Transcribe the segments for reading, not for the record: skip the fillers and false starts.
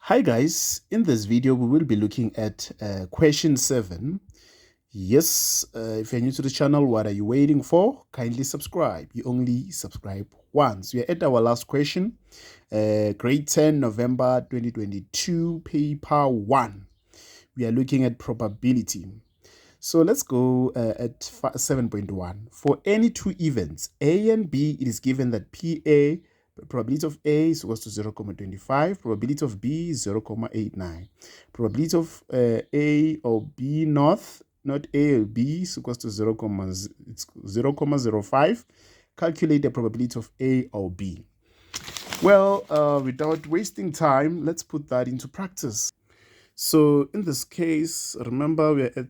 Hi guys, in this video we will be looking at question 7. Yes, if you're new to the channel, what are you waiting for? Kindly subscribe. You only subscribe once. We are at our last question, grade 10, November 2022, paper 1. We are looking at probability. So let's go at 7.1. For any two events, A and B, it is given that PA, probability of A is equals to 0.25, probability of B is 0.89. Probability of A or B not A or B is equals to 0.05. Calculate the probability of A or B. Well, without wasting time, let's put that into practice. So in this case, remember we're at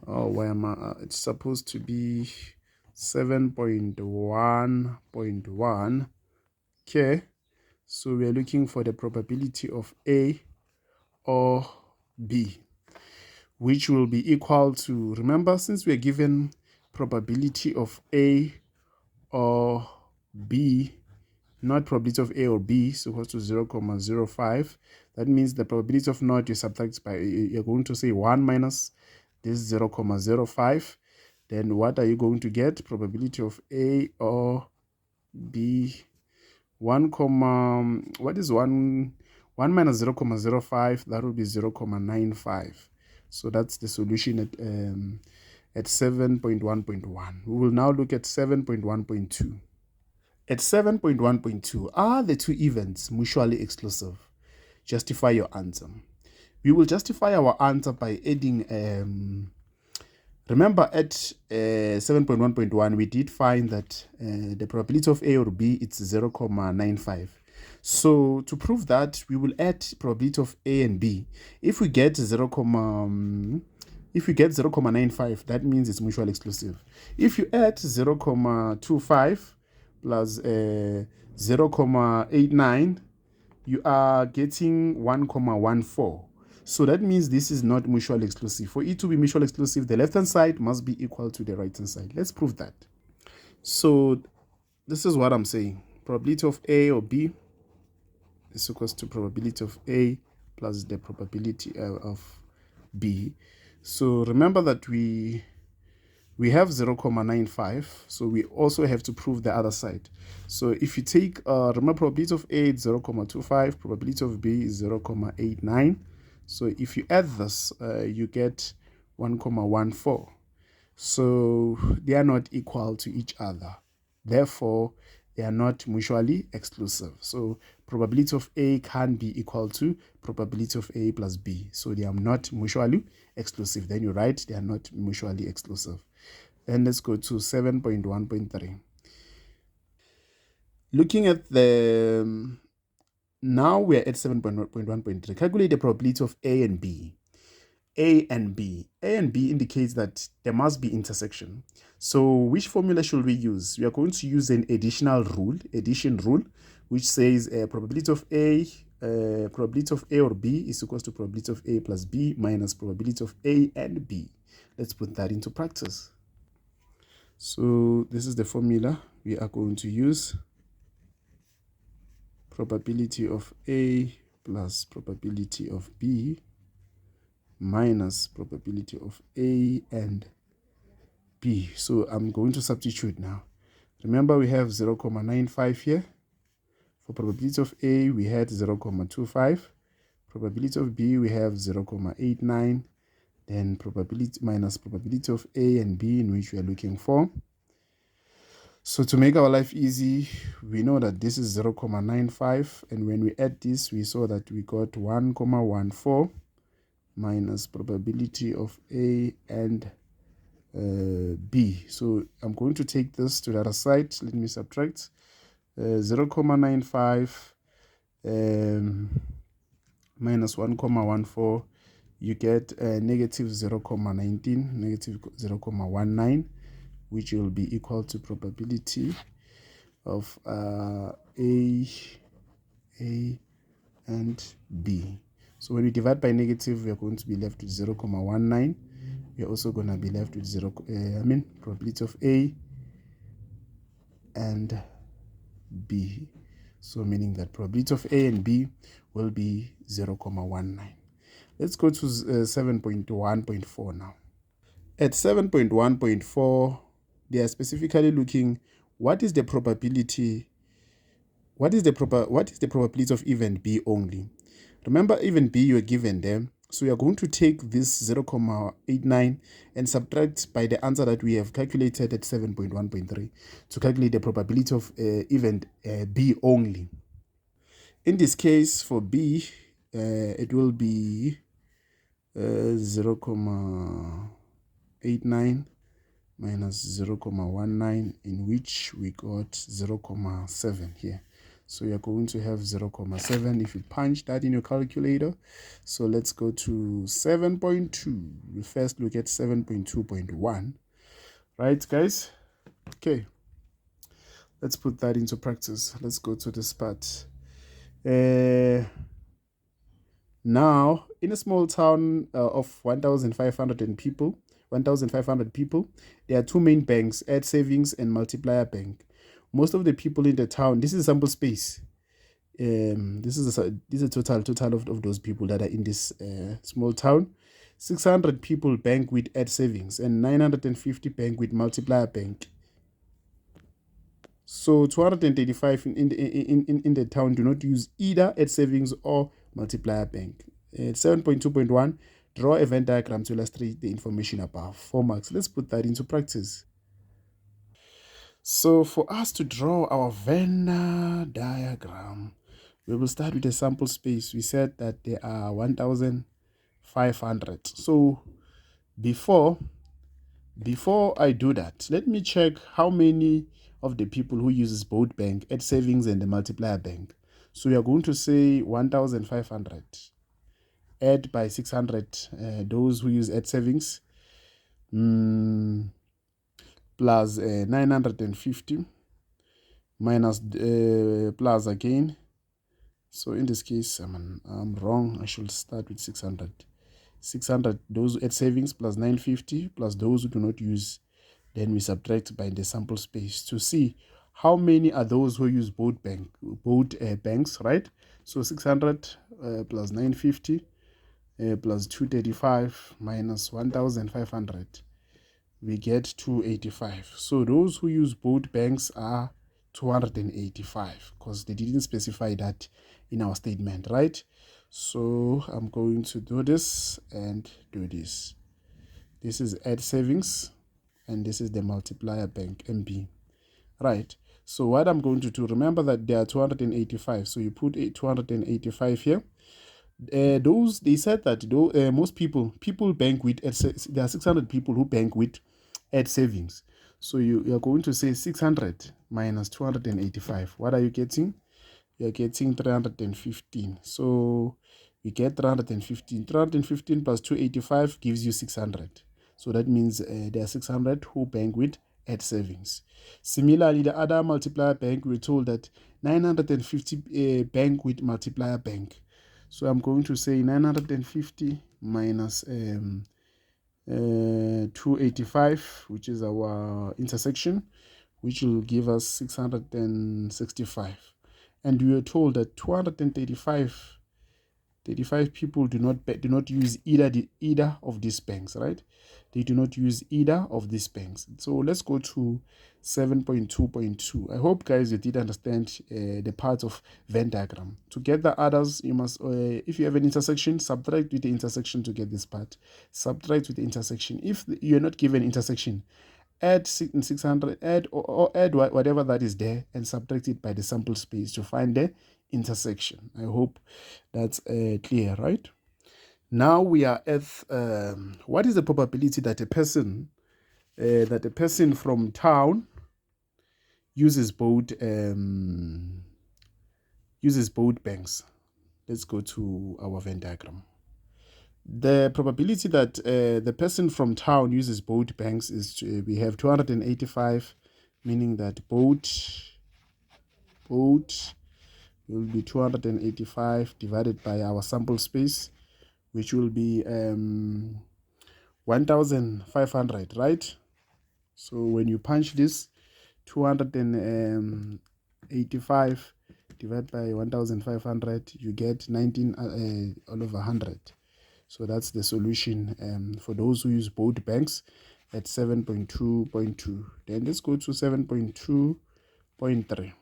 where am I? It's supposed to be 7.1.1. Okay, so we are looking for the probability of A or B, which will be equal to, remember, since we are given probability of A or B, not probability of A or B, is equal to 0.05. That means the probability of not, you subtract by, you're going to say 1 minus this 0.05. Then what are you going to get? Probability of A or B. 1, what is 1? 1 minus 0.05, that will be 0.95. So that's the solution at 7.1.1. We will now look at 7.1.2. At 7.1.2, are the two events mutually exclusive? Justify your answer. We will justify our answer by adding, remember at 7.1.1, we did find that the probability of A or B is 0.95. So to prove that, we will add probability of A and B. If we get 0.95, that means it's mutually exclusive. If you add 0.25 plus 0.89, you are getting 1.14. So that means this is not mutually exclusive. For it to be mutually exclusive, the left-hand side must be equal to the right-hand side. Let's prove that. So this is what I'm saying. Probability of A or B is equals to probability of A plus the probability of B. So remember that we have 0.95, so we also have to prove the other side. So if you take, remember probability of A is 0.25, probability of B is 0.89. So if you add this, you get 1.14. So they are not equal to each other. Therefore, they are not mutually exclusive. So probability of A can be equal to probability of A plus B. So they are not mutually exclusive. Then you write they are not mutually exclusive. Then let's go to 7.1.3. Looking at the, now we're at 7.1.3. Calculate the probability of A and B. A and B. A and B indicates that there must be intersection. So which formula should we use? We are going to use an addition rule, which says probability of A or B is equals to probability of A plus B minus probability of A and B. Let's put that into practice. So this is the formula we are going to use. Probability of A plus probability of B minus probability of A and B. So I'm going to substitute now. Remember we have 0.95 here. For probability of A, we had 0.25. Probability of B, we have 0.89. Then probability minus probability of A and B, in which we are looking for. So to make our life easy, we know that this is 0.95. And when we add this, we saw that we got 1.14 minus probability of A and B. So I'm going to take this to the other side. Let me subtract 0.95 minus 1.14. You get negative 0.19, negative 0.19, which will be equal to probability of A and B. So when we divide by negative, we are going to be left with 0.19. We are also going to be left with probability of A and B. So meaning that probability of A and B will be 0.19. Let's go to 7.1.4 now. At 7.1.4, they are specifically looking what is the probability of event B only. Remember, event B you are given there. So you are going to take this 0.89 and subtract by the answer that we have calculated at 7.1.3 to calculate the probability of event B only. In this case, for B, it will be 0.89 minus 0.19, in which we got 0.7 here. So you're going to have 0.7 if you punch that in your calculator. So let's go to 7.2. We first look at 7.2.1. Right, guys? Okay. Let's put that into practice. Let's go to this part. Now, in a small town of 1,500 people, there are two main banks, Add Savings and Multiplier Bank. Most of the people in the town, this is a sample space. This is a total of those people that are in this small town. 600 people bank with Add Savings and 950 bank with Multiplier Bank. So 235 in the town do not use either Add Savings or Multiplier Bank. At 7.2.1, draw a Venn diagram to illustrate the information above. 4 marks. Let's put that into practice. So for us to draw our Venn diagram, we will start with a sample space. We said that there are 1,500. So before I do that, let me check how many of the people who uses both bank, Add Savings and the Multiplier Bank. So we are going to say 1,500. Add by 600 those who use Add Savings, plus 950 minus plus again. So in this case, I'm wrong. I should start with 600. 600 those who Add Savings plus 950 plus those who do not use. Then we subtract by the sample space to see how many are those who use both banks, right? So 600 plus 950 plus 235 minus 1,500, we get 285. So those who use both banks are 285 because they didn't specify that in our statement, right? So I'm going to do this and do this. This is Add Savings and this is the Multiplier Bank, MB, right? So what I'm going to do, remember that there are 285, so you put 285 here. Those, they said that most people bank with, there are 600 people who bank with Add Savings. So you are going to say 600 minus 285. What are you getting? You're getting 315. So we get 315. 315 plus 285 gives you 600. So that means there are 600 who bank with Add Savings. Similarly, the other Multiplier Bank, we're told that 950 bank with Multiplier Bank. So I'm going to say 950 minus 285, which is our intersection, which will give us 665. And we are told that 235 people do not use either of these banks, right? They do not use either of these banks. So let's go to 7.2.2. I hope, guys, you did understand the part of Venn diagram. To get the others, you must, if you have an intersection, subtract with the intersection to get this part. Subtract with the intersection. If you're not given intersection, add 600, add or add whatever that is there and subtract it by the sample space to find the intersection. I hope that's clear, right? Now we are at what is the probability that a person from town uses both banks. Let's go to our Venn diagram. The probability that the person from town uses both banks is we have 285, meaning that both will be 285 divided by our sample space, which will be 1,500, right? So when you punch this, 285 divided by 1500, you get 19 all over 100. So that's the solution for those who use both banks at 7.2.2. Then let's go to 7.2.3.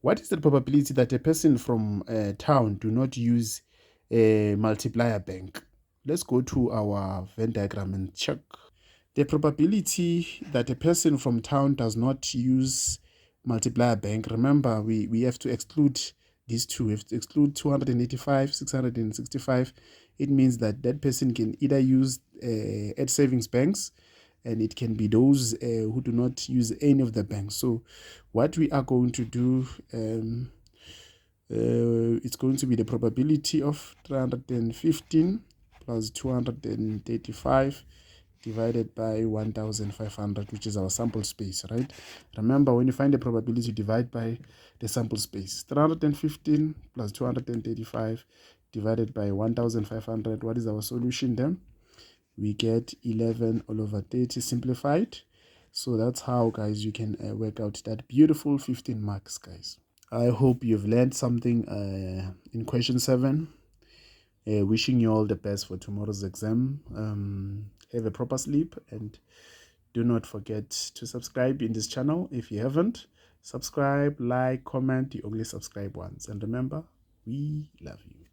What is the probability that a person from town do not use a multiplier bank? Let's go to our Venn diagram and check. The probability that a person from town does not use multiplier bank, remember we have to exclude these two. We have to exclude 285, 665. It means that that person can either use at savings banks, and it can be those who do not use any of the banks. So what we are going to do, it's going to be the probability of 315 plus 235 divided by 1500, which is our sample space, right? Remember, when you find the probability, divide by the sample space. 315 plus 235 divided by 1500. What is our solution then? We get 11 all over 30 simplified. So that's how, guys, you can work out that beautiful 15 marks, guys. I hope you've learned something in question 7. Wishing you all the best for tomorrow's exam. Have a proper sleep, and do not forget to subscribe in this channel if you haven't. Subscribe, like, comment. You only subscribe once, and remember, we love you.